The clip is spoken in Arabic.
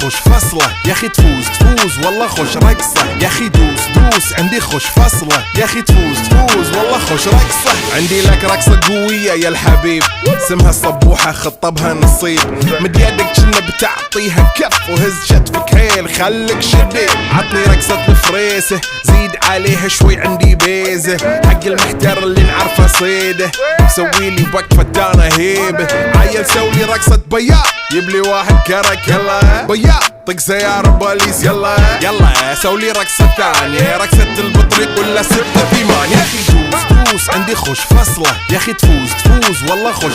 خوش فصلة يا اخي تفوز والله خوش رقصة يا اخي دوس عندي خوش فصلة يا اخي تفوز والله خوش رقصة. عندي لك رقصة قوية يا الحبيب اسمها الصبوحة خطبها نصيب مد يدك كنا بتعطيها كف وهز شتفك هيل خليك شديد عطني رقصة الفريسة زيد عليها شوي عندي بيزة حق المحتر اللي نعرفه صيده سويلي وقفة انا هيبة عيل سوي رقصة بياض يبلي واحد كرك يلا بياض طق سيارة بوليس يلا سولي رقصة ثانية رقصة البطريق ولا ستة ثمان يا اخي دوس عندي خوش فصلة يا اخي تفوز والله خوش